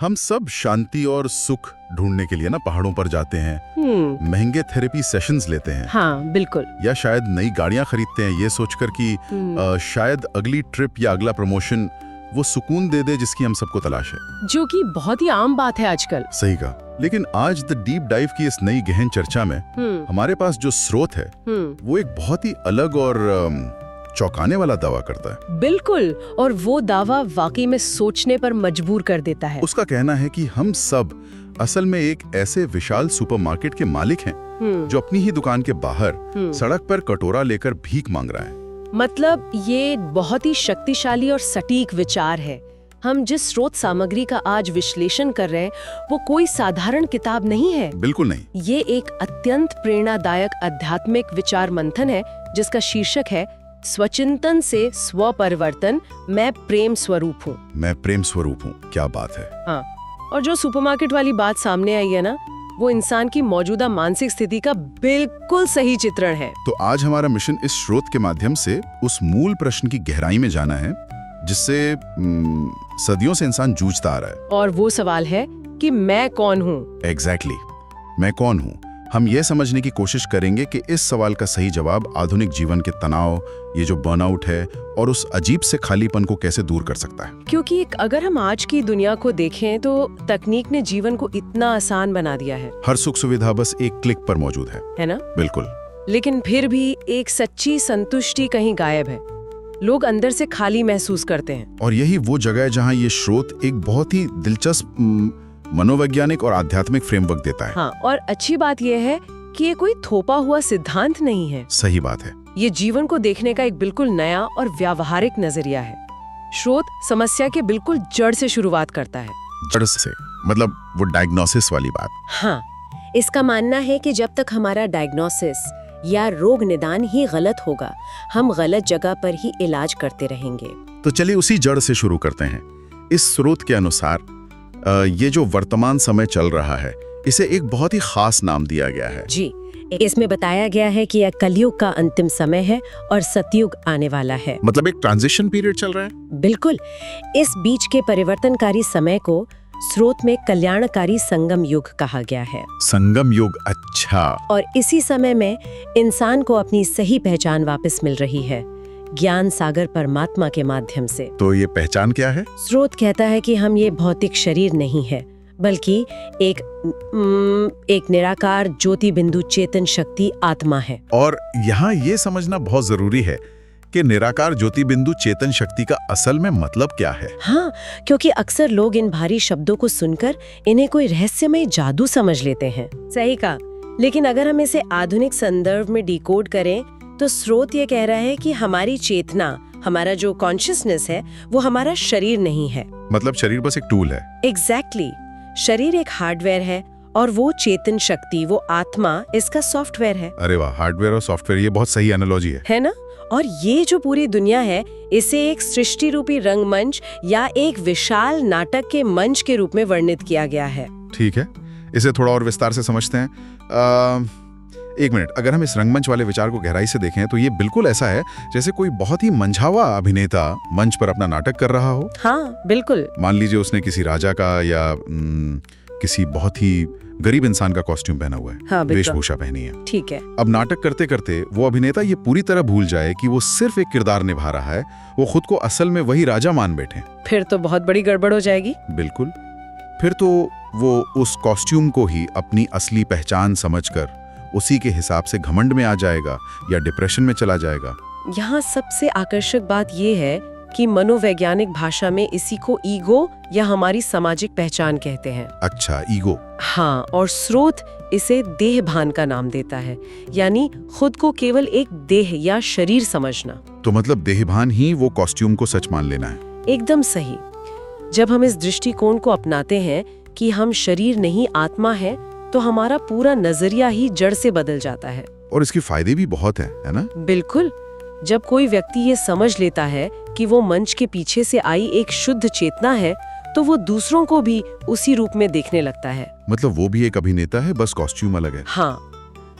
हम सब शांति और सुख ढूंढने के लिए ना पहाड़ों पर जाते हैं, महंगे थेरेपी सेशंस लेते हैं। हाँ बिल्कुल। या शायद नई गाड़ियां खरीदते हैं ये सोचकर कि शायद अगली ट्रिप या अगला प्रमोशन वो सुकून दे दे जिसकी हम सबको तलाश है, जो कि बहुत ही आम बात है आजकल। सही कहा। लेकिन आज द डीप डाइव की इस नई गहन चर्चा में हमारे पास जो स्रोत है वो एक बहुत ही अलग और चौंकाने वाला दावा करता है। बिल्कुल, और वो दावा वाकई में सोचने पर मजबूर कर देता है। उसका कहना है कि हम सब असल में एक ऐसे विशाल सुपरमार्केट के मालिक हैं जो अपनी ही दुकान के बाहर सड़क पर कटोरा लेकर भीख मांग रहा है। मतलब ये बहुत ही शक्तिशाली और सटीक विचार है। हम जिस स्रोत सामग्री का आज विश्लेषण कर रहे हैं वो कोई साधारण किताब नहीं है। बिल्कुल नहीं। ये एक अत्यंत प्रेरणादायक आध्यात्मिक विचार मंथन है जिसका शीर्षक है स्वचिंतन से स्व परिवर्तन, मैं प्रेम स्वरूप हूँ। मैं प्रेम स्वरूप हूँ, क्या बात है। हाँ, और जो सुपरमार्केट वाली बात सामने आई है ना, वो इंसान की मौजूदा मानसिक स्थिति का बिल्कुल सही चित्रण है। तो आज हमारा मिशन इस स्रोत के माध्यम से उस मूल प्रश्न की गहराई में जाना है जिससे सदियों से इंसान जूझता आ रहा है। और वो सवाल है कि मैं कौन हूँ। एग्जैक्टली, मैं कौन हूँ। हम ये समझने की कोशिश करेंगे कि इस सवाल का सही जवाब आधुनिक जीवन के तनाव, ये जो बर्नआउट है और उस अजीब से खालीपन को कैसे दूर कर सकता है। क्योंकि अगर हम आज की दुनिया को देखें तो तकनीक ने जीवन को इतना आसान बना दिया है। हर सुख सुविधा बस एक क्लिक पर मौजूद है ना? बिल्कुल। लेकिन फिर भी एक सच्ची संतुष्टि कहीं गायब है। लोग अंदर से खाली महसूस करते हैं। और यही वो जगह है जहाँ ये स्रोत एक बहुत ही दिलचस्प मनोवैज्ञानिक और आध्यात्मिक फ्रेमवर्क देता है। हाँ, और अच्छी बात यह है कि ये कोई थोपा हुआ सिद्धांत नहीं है। सही बात है। ये जीवन को देखने का एक बिल्कुल नया और व्यावहारिक नजरिया है। स्रोत समस्या के बिल्कुल जड़ से शुरुआत करता है। जड़ से मतलब वो डायग्नोसिस वाली बात। हाँ, इसका मानना है कि जब तक हमारा डायग्नोसिस या रोग निदान ही गलत होगा, हम गलत जगह पर ही इलाज करते रहेंगे। तो चलिए उसी जड़ से शुरू करते हैं। इस स्रोत के अनुसार ये जो वर्तमान समय चल रहा है इसे एक बहुत ही खास नाम दिया गया है। जी, इसमें बताया गया है कि यह कलयुग का अंतिम समय है और सतयुग आने वाला है। मतलब एक ट्रांजिशन पीरियड चल रहा है। बिल्कुल। इस बीच के परिवर्तनकारी समय को स्रोत में कल्याणकारी संगम युग कहा गया है। संगम युग, अच्छा। और इसी समय में इंसान को अपनी सही पहचान वापस मिल रही है, ज्ञान सागर परमात्मा के माध्यम से। तो ये पहचान क्या है? स्रोत कहता है कि हम ये भौतिक शरीर नहीं है, बल्कि एक निराकार ज्योति बिंदु चेतन शक्ति आत्मा है। और यहाँ ये समझना बहुत जरूरी है कि निराकार ज्योति बिंदु चेतन शक्ति का असल में मतलब क्या है। हाँ, क्योंकि अक्सर लोग इन भारी शब्दों को सुनकर इन्हें कोई रहस्यमय जादू समझ लेते हैं। सही कहा। लेकिन अगर हम इसे आधुनिक संदर्भ में डिकोड करें तो स्रोत ये कह रहा है कि हमारी चेतना, हमारा जो कॉन्शियसनेस है, वो हमारा शरीर नहीं है। मतलब शरीर बस एक टूल है। एग्जैक्टली। शरीर एक हार्डवेयर है और वो चेतन शक्ति, वो आत्मा, इसका सॉफ्टवेयर है। अरे वाह, हार्डवेयर और सॉफ्टवेयर, ये बहुत सही एनालॉजी है ना? और ये जो पूरी दुनिया है, इसे एक सृष्टि रूपी रंगमंच या एक विशाल नाटक के मंच के रूप में वर्णित किया गया है। ठीक है, इसे थोड़ा और विस्तार से समझते हैं। एक मिनट, अगर हम इस रंगमंच वाले विचार को गहराई से देखें तो ये बिल्कुल ऐसा है जैसे कोई बहुत ही मंझावा अभिनेता मंच पर अपना नाटक कर रहा हो। हाँ बिल्कुल। मान लीजिए उसने किसी राजा का या किसी बहुत ही गरीब इंसान का कॉस्ट्यूम पहना हुआ है। हाँ, वेशभूषा पहनी है। ठीक है। अब नाटक करते करते वो अभिनेता ये पूरी तरह भूल जाए कि वो सिर्फ एक किरदार निभा रहा है, वो खुद को असल में वही राजा मान बैठे। फिर तो बहुत बड़ी गड़बड़ हो जाएगी। बिल्कुल। फिर तो वो उस कॉस्ट्यूम को ही अपनी असली पहचान समझकर उसी के हिसाब से घमंड में आ जाएगा या डिप्रेशन में चला जाएगा। यहाँ सबसे आकर्षक बात यह है कि मनोवैज्ञानिक भाषा में इसी को ईगो या हमारी सामाजिक पहचान कहते हैं। अच्छा, ईगो। हाँ, और स्रोत इसे देह भान का नाम देता है, यानी खुद को केवल एक देह या शरीर समझना। तो मतलब देहभान ही वो कॉस्ट्यूम को सच मान लेना है। एकदम सही। जब हम इस दृष्टिकोण को अपनाते हैं कि हम शरीर नहीं आत्मा है, तो हमारा पूरा नजरिया ही जड़ से बदल जाता है। और इसके फायदे भी बहुत हैं, है ना? बिल्कुल। जब कोई व्यक्ति ये समझ लेता है कि वो मंच के पीछे से आई एक शुद्ध चेतना है, तो वो दूसरों को भी उसी रूप में देखने लगता है। मतलब वो भी एक अभिनेता है, बस कॉस्ट्यूम अलग है। हाँ।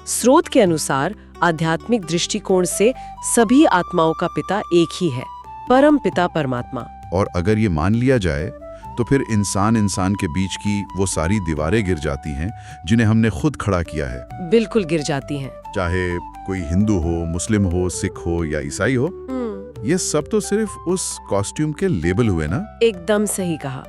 स्रोत के अनुसार आध्यात्मिक दृष्टिकोण से सभी आत्माओं का पिता एक ही है, परम पिता परमात्मा। और अगर ये मान लिया जाए तो फिर इंसान इंसान के बीच की वो सारी दीवारें गिर जाती हैं जिन्हें हमने खुद खड़ा किया है। बिल्कुल गिर जाती हैं। चाहे कोई हिंदू हो, मुस्लिम हो, सिख हो या ईसाई हो, ये सब तो सिर्फ उस कॉस्ट्यूम के लेबल हुए ना। एकदम सही कहा।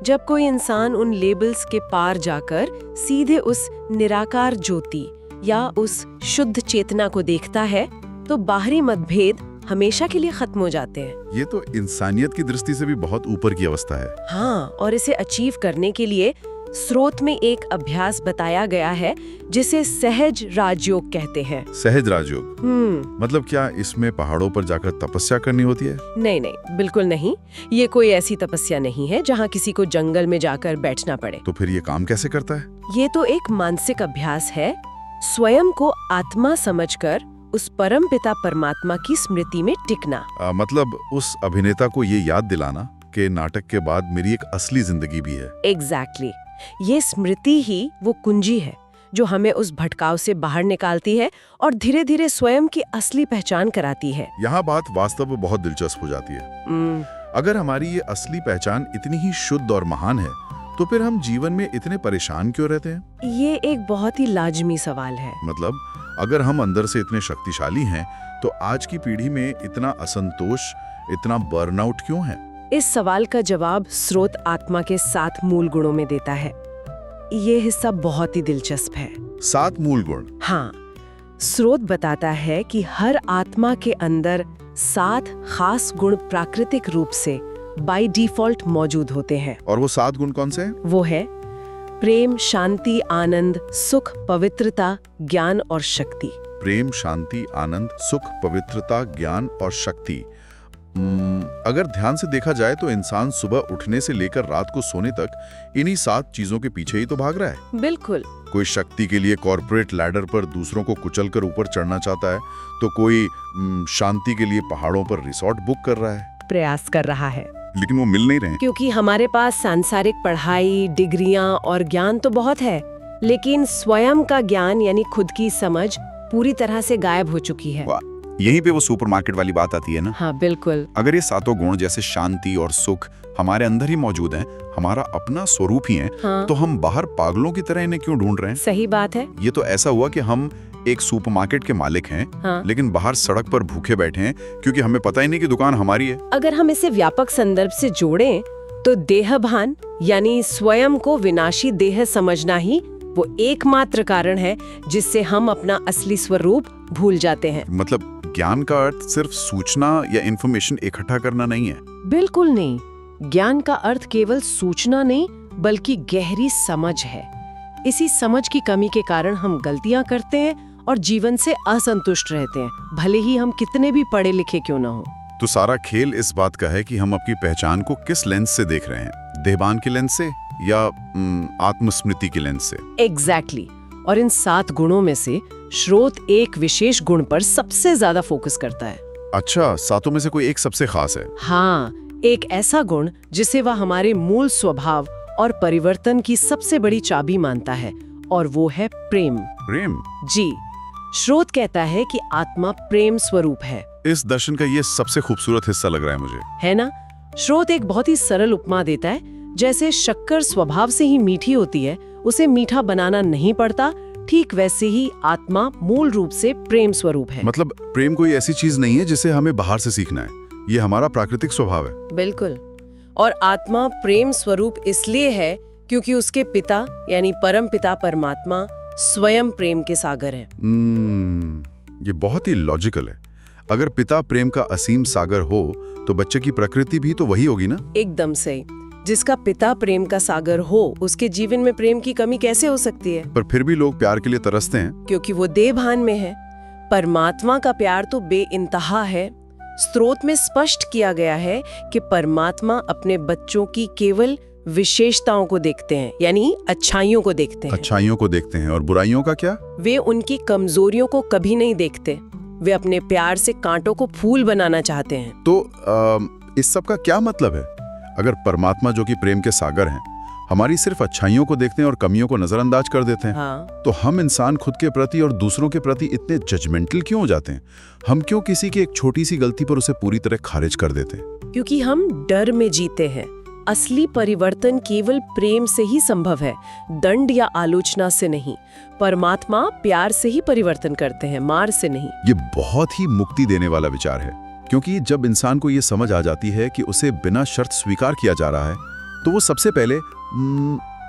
जब कोई इंसान उन लेबल्स के पार जाकर सीधे उस निराकार ज्योति या उस शुद्ध चेतना को देखता है तो बाहरी मतभेद हमेशा के लिए खत्म हो जाते हैं। ये तो इंसानियत की दृष्टि से भी बहुत ऊपर की अवस्था है। हाँ, और इसे अचीव करने के लिए स्रोत में एक अभ्यास बताया गया है जिसे सहज राजयोग कहते हैं। सहज राजयोग मतलब क्या इसमें पहाड़ों पर जाकर तपस्या करनी होती है? नहीं, बिल्कुल नहीं। ये कोई ऐसी तपस्या नहीं है जहाँ किसी को जंगल में जाकर बैठना पड़े। तो फिर ये काम कैसे करता है? ये तो एक मानसिक अभ्यास है। स्वयं को आत्मा समझकर उस परम पिता परमात्मा की स्मृति में टिकना। मतलब उस अभिनेता को ये याद दिलाना कि नाटक के बाद मेरी एक असली जिंदगी भी है। एग्जैक्टली। ये स्मृति ही वो कुंजी है जो हमें उस भटकाव से बाहर निकालती है और धीरे धीरे स्वयं की असली पहचान कराती है। यहाँ बात वास्तव में बहुत दिलचस्प हो जाती है। अगर हमारी ये असली पहचान इतनी ही शुद्ध और महान है तो फिर हम जीवन में इतने परेशान क्यों रहते हैं? ये एक बहुत ही लाजमी सवाल है। मतलब अगर हम अंदर से इतने शक्तिशाली हैं तो आज की पीढ़ी में इतना असंतोष, इतना बर्नआउट क्यों है? इस सवाल का जवाब स्रोत आत्मा के 7 मूल गुणों में देता है। ये हिस्सा बहुत ही दिलचस्प है। 7 मूल गुण? हाँ, स्रोत बताता है कि हर आत्मा के अंदर 7 खास गुण प्राकृतिक रूप से बाय डिफॉल्ट मौजूद होते हैं। और वो 7 गुण कौन से हैं? वो है प्रेम, शांति, आनंद, सुख, पवित्रता, ज्ञान और शक्ति। प्रेम, शांति, आनंद, सुख, पवित्रता, ज्ञान और शक्ति। अगर ध्यान से देखा जाए तो इंसान सुबह उठने से लेकर रात को सोने तक इन्हीं 7 चीजों के पीछे ही तो भाग रहा है। बिल्कुल। कोई शक्ति के लिए कॉर्पोरेट लैडर पर दूसरों को कुचलकर ऊपर चढ़ना चाहता है, तो कोई शांति के लिए पहाड़ों पर रिसोर्ट बुक कर रहा है, प्रयास कर रहा है, लेकिन वो मिल नहीं रहे। क्योंकि हमारे पास सांसारिक पढ़ाई, डिग्रियां और ज्ञान तो बहुत है, लेकिन स्वयं का ज्ञान यानी खुद की समझ पूरी तरह से गायब हो चुकी है। यहीं पे वो सुपरमार्केट वाली बात आती है ना। हाँ, बिल्कुल। अगर ये 7 गुण जैसे शांति और सुख हमारे अंदर ही मौजूद हैं, हमारा अपना स्वरूप ही है, हाँ। तो हम बाहर पागलों की तरह इन्हें क्यों ढूंढ रहे हैं? सही बात है। ये तो ऐसा हुआ कि हम एक सुपरमार्केट के मालिक हैं, हाँ। लेकिन बाहर सड़क पर भूखे बैठे हैं क्योंकि हमें पता ही नहीं कि दुकान हमारी है। अगर हम इसे व्यापक संदर्भ से जोड़ें तो देहभान यानी स्वयं को विनाशी देह समझना ही वो एकमात्र कारण है जिससे हम अपना असली स्वरूप भूल जाते हैं। मतलब ज्ञान का अर्थ सिर्फ सूचना या इंफॉर्मेशन इकट्ठा करना नहीं है। बिल्कुल नहीं। ज्ञान का अर्थ केवल सूचना नहीं बल्कि गहरी समझ है। इसी समझ की कमी के कारण हम गलतियां करते हैं और जीवन से असंतुष्ट रहते हैं, भले ही हम कितने भी पढ़े लिखे क्यों ना हो। तो सारा खेल इस बात का है कि हम अपनी पहचान को किस लेंस से देख रहे हैं, देहभान के लेंस से या आत्मस्मृति के लेंस से। एग्जैक्टली। और इन 7 गुणों में से स्रोत एक विशेष गुण पर सबसे ज्यादा फोकस करता है। अच्छा, 7 में से कोई एक सबसे खास है? हाँ, एक ऐसा गुण जिसे वह हमारे मूल स्वभाव और परिवर्तन की सबसे बड़ी चाबी मानता है, और वो है प्रेम। प्रेम? जी, स्रोत कहता है कि आत्मा प्रेम स्वरूप है। इस दर्शन का ये सबसे खूबसूरत हिस्सा लग रहा है मुझे। है ना? स्रोत एक बहुत ही सरल उपमा देता है। जैसे शक्कर स्वभाव से ही मीठी होती है, उसे मीठा बनाना नहीं पड़ता, ठीक वैसे ही आत्मा मूल रूप से प्रेम स्वरूप है। मतलब प्रेम कोई ऐसी चीज नहीं है जिसे हमें बाहर से सीखना है, ये हमारा प्राकृतिक स्वभाव है। बिल्कुल। और आत्मा प्रेम स्वरूप इसलिए है क्योंकि उसके पिता यानी परम पिता परमात्मा स्वयं प्रेम के सागर हैं। ये बहुत ही लॉजिकल है। अगर पिता प्रेम का असीम सागर हो तो बच्चे की प्रकृति भी तो वही होगी ना? एकदम सही। जिसका पिता प्रेम का सागर हो उसके जीवन में प्रेम की कमी कैसे हो सकती है? पर फिर भी लोग प्यार के लिए तरसते हैं। क्योंकि वो देहभान में है। परमात्मा का प्यार तो बेइंतहा है। स्रोत में स्पष्ट किया गया है कि परमात्मा अपने बच्चों की केवल विशेषताओं को देखते हैं, यानी अच्छाइयों को देखते हैं। अच्छाइयों को देखते हैं, और बुराइयों का क्या? वे उनकी कमजोरियों को कभी नहीं देखते। वे अपने प्यार से कांटों को फूल बनाना चाहते हैं। तो इस सब का क्या मतलब है? अगर परमात्मा जो कि प्रेम के सागर हैं, हमारी सिर्फ अच्छाइयों को देखते हैं और कमियों को नजरअंदाज कर देते हैं, हाँ। तो हम इंसान खुद के प्रति और दूसरों के प्रति इतने जजमेंटल क्यों हो जाते हैं? हम क्यों किसी की एक छोटी सी गलती पर उसे पूरी तरह खारिज कर देते हैं? क्योंकि हम डर में जीते हैं। असली परिवर्तन केवल प्रेम से ही संभव है, दंड या आलोचना से नहीं। परमात्मा प्यार से ही परिवर्तन करते हैं, मार से नहीं। ये बहुत ही मुक्ति देने वाला विचार है, क्योंकि जब इंसान को ये समझ आ जाती है कि उसे बिना शर्त स्वीकार किया जा रहा है, तो वो सबसे पहले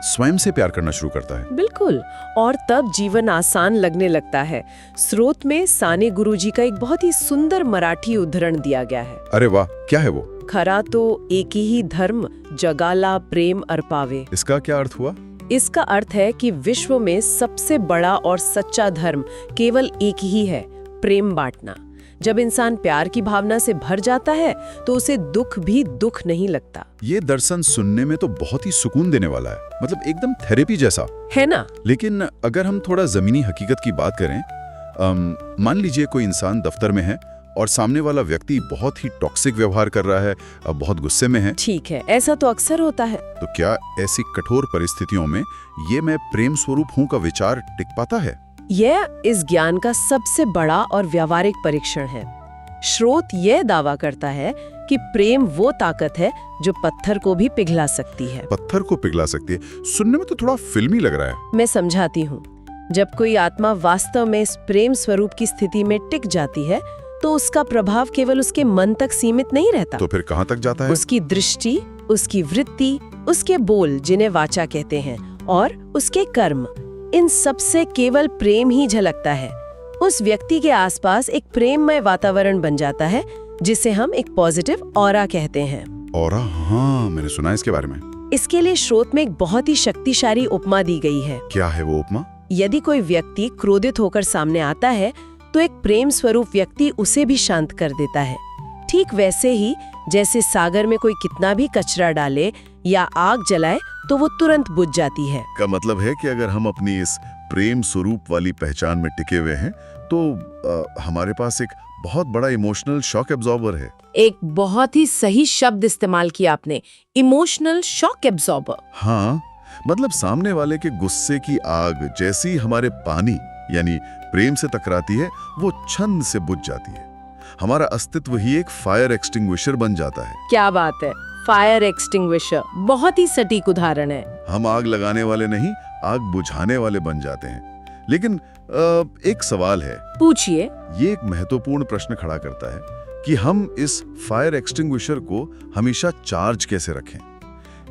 स्वयं से प्यार करना शुरू करता है। बिल्कुल, और तब जीवन आसान लगने लगता है। स्रोत में साने गुरुजी का एक बहुत ही सुंदर मराठी उदाहरण दिया गया है। अरे वाह, क्या है वो? खरा तो एक ही धर्म, जगाला प्रेम अर्पावे। इसका क्या अर्थ हुआ? इसका अर्थ है कि विश्व में सबसे बड़ा और सच्चा धर्म केवल एक ही है, प्रेम बांटना। जब इंसान प्यार की भावना से भर जाता है तो उसे दुख भी दुख नहीं लगता। ये दर्शन सुनने में तो बहुत ही सुकून देने वाला है, मतलब एकदम थेरेपी जैसा है ना? लेकिन अगर हम थोड़ा जमीनी हकीकत की बात करें, मान लीजिए कोई इंसान दफ्तर में है और सामने वाला व्यक्ति बहुत ही टॉक्सिक व्यवहार कर रहा है, बहुत गुस्से में है। ठीक है, ऐसा तो अक्सर होता है। तो क्या ऐसी कठोर परिस्थितियों में ये मैं प्रेम स्वरूप हूं का विचार टिक पाता है? यह इस ज्ञान का सबसे बड़ा और व्यावहारिक परीक्षण है। स्रोत यह दावा करता है कि प्रेम वो ताकत है जो पत्थर को भी पिघला सकती है। पत्थर को पिघला सकती है? सुनने में तो थोड़ा फिल्मी लग रहा है। मैं समझाती हूँ। जब कोई आत्मा वास्तव में इस प्रेम स्वरूप की स्थिति में टिक जाती है तो उसका प्रभाव केवल उसके मन तक सीमित नहीं रहता। तो फिर कहाँ तक जाता है? उसकी दृष्टि, उसकी वृत्ति, उसके बोल जिन्हें वाचा कहते हैं, और उसके कर्म, इन सब से केवल प्रेम ही झलकता है। उस व्यक्ति के आसपास एक प्रेममय वातावरण बन जाता है जिसे हम एक पॉजिटिव ऑरा कहते हैं। ऑरा? हाँ, मैंने सुना है इसके बारे में। इसके लिए स्रोत में एक बहुत ही शक्तिशाली उपमा दी गई है। क्या है वो उपमा? यदि कोई व्यक्ति क्रोधित होकर सामने आता है तो एक प्रेम स्वरूप व्यक्ति उसे भी शांत कर देता है। ठीक वैसे ही जैसे सागर में कोई कितना भी कचरा डाले या आग जलाए तो वो तुरंत बुझ जाती है। का मतलब है कि अगर हम अपनी इस प्रेम स्वरूप वाली पहचान में टिके हुए हैं तो हमारे पास एक बहुत बड़ा इमोशनल शॉक एब्जॉर्बर है। एक बहुत ही सही शब्द इस्तेमाल किया आपने, इमोशनल शॉक एब्जॉर्बर। हाँ, मतलब सामने वाले के गुस्से की आग जैसी हमारे पानी यानी प्रेम से टकराती है, वो छंद से बुझ जाती है। हमारा अस्तित्व ही एक फायर एक्सटिंग्विशर बन जाता है। क्या बात है, फायर एक्सटिंग्विशर बहुत ही सटीक उदाहरण है। हम आग लगाने वाले नहीं, आग बुझाने वाले बन जाते हैं। लेकिन एक सवाल है। पूछिए। ये एक महत्वपूर्ण प्रश्न खड़ा करता है कि हम इस फायर एक्सटिंग्विशर को हमेशा चार्ज कैसे रखें,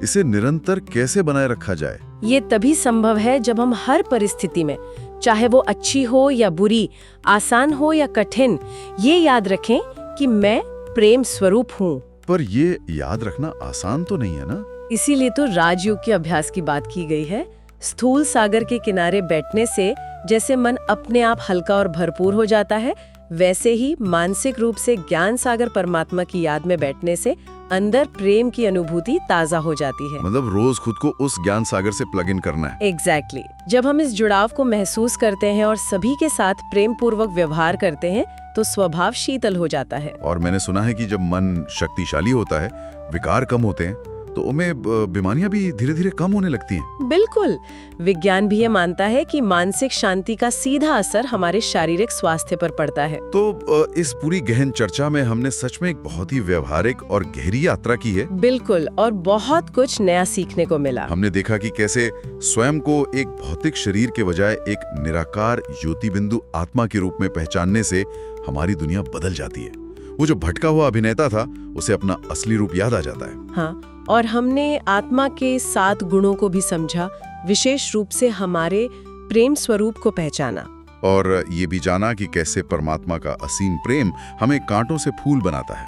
इसे निरंतर कैसे बनाए रखा जाए। ये तभी संभव है जब हम हर परिस्थिति में, चाहे वो अच्छी हो या बुरी, आसान हो या कठिन, ये याद रखें कि मैं प्रेम स्वरूप हूँ। पर ये याद रखना आसान तो नहीं है ना? इसीलिए तो राजयोग के अभ्यास की बात की गई है। स्थूल सागर के किनारे बैठने से जैसे मन अपने आप हल्का और भरपूर हो जाता है, वैसे ही मानसिक रूप से ज्ञान सागर परमात्मा की याद में बैठने से अंदर प्रेम की अनुभूति ताजा हो जाती है। मतलब रोज खुद को उस ज्ञान सागर से प्लग इन करना है। एग्जैक्टली। जब हम इस जुड़ाव को महसूस करते हैं और सभी के साथ प्रेम पूर्वक व्यवहार करते हैं तो स्वभाव शीतल हो जाता है। और मैंने सुना है कि जब मन शक्तिशाली होता है, विकार कम होते हैं, तो उनमें बीमारियां भी धीरे धीरे कम होने लगती हैं। बिल्कुल। विज्ञान भी ये मानता है कि मानसिक शांति का सीधा असर हमारे शारीरिक स्वास्थ्य पर पड़ता है। तो इस पूरी गहन चर्चा में हमने सच में एक बहुत ही व्यवहारिक और गहरी यात्रा की है। बिल्कुल, और बहुत कुछ नया सीखने को मिला। हमने देखा कि कैसे स्वयं को एक भौतिक शरीर के बजाय एक निराकार ज्योति बिंदु आत्मा के रूप में पहचानने से हमारी दुनिया बदल जाती है। वो जो भटका हुआ अभिनेता था, उसे अपना असली रूप याद आ जाता है। हाँ, और हमने आत्मा के 7 गुणों को भी समझा, विशेष रूप से हमारे प्रेम स्वरूप को पहचाना। और ये भी जाना कि कैसे परमात्मा का असीम प्रेम हमें कांटों से फूल बनाता है।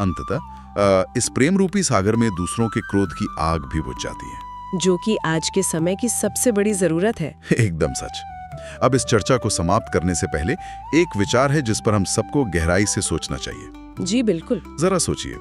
अंततः इस प्रेम रूपी सागर में दूसरों के क्रोध की आग भी बुझ जाती है, जो कि आज के समय की सबसे बड़ी जरूरत है। एकदम सच। अब इस चर्चा को समाप्त करने से पहले एक विचार है जिस पर हम सबको गहराई से सोचना चाहिए। जी बिल्कुल। जरा सोचिए,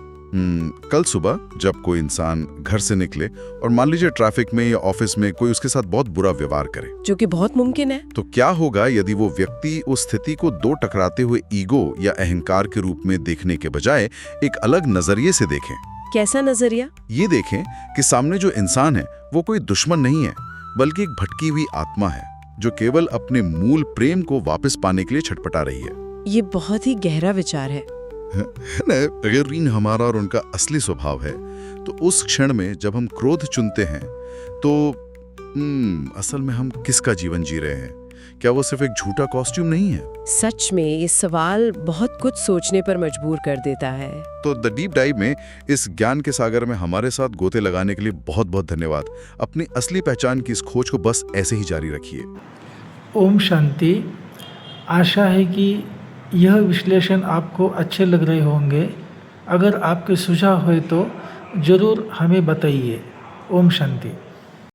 कल सुबह जब कोई इंसान घर से निकले और मान लीजिए ट्रैफिक में या ऑफिस में कोई उसके साथ बहुत बुरा व्यवहार करे, जो कि बहुत मुमकिन है, तो क्या होगा यदि वो व्यक्ति उस स्थिति को 2 टकराते हुए ईगो या अहंकार के रूप में देखने के बजाय एक अलग नजरिए से देखें? कैसा नजरिया? ये देखें कि सामने जो इंसान है वो कोई दुश्मन नहीं है, बल्कि एक भटकी हुई आत्मा है जो केवल अपने मूल प्रेम को वापस पाने के लिए छटपटा रही है। ये बहुत ही गहरा विचार है। अगर ऋण हमारा और उनका असली स्वभाव है तो उस क्षण में जब हम क्रोध चुनते हैं तो असल में हम किसका जीवन जी रहे हैं? क्या वो सिर्फ एक झूठा कॉस्ट्यूम नहीं है? सच में ये सवाल बहुत कुछ सोचने पर मजबूर कर देता है। तो द डीप डाइव में इस ज्ञान के सागर में हमारे साथ गोते लगाने के लिए बहुत बहुत धन्यवाद। अपनी असली पहचान की इस खोज को बस ऐसे ही जारी रखिए। ओम शांति। आशा है कि यह विश्लेषण आपको अच्छे लग रहे होंगे। अगर आपके सुझाव हुए तो ज़रूर हमें बताइए। ओम शांति।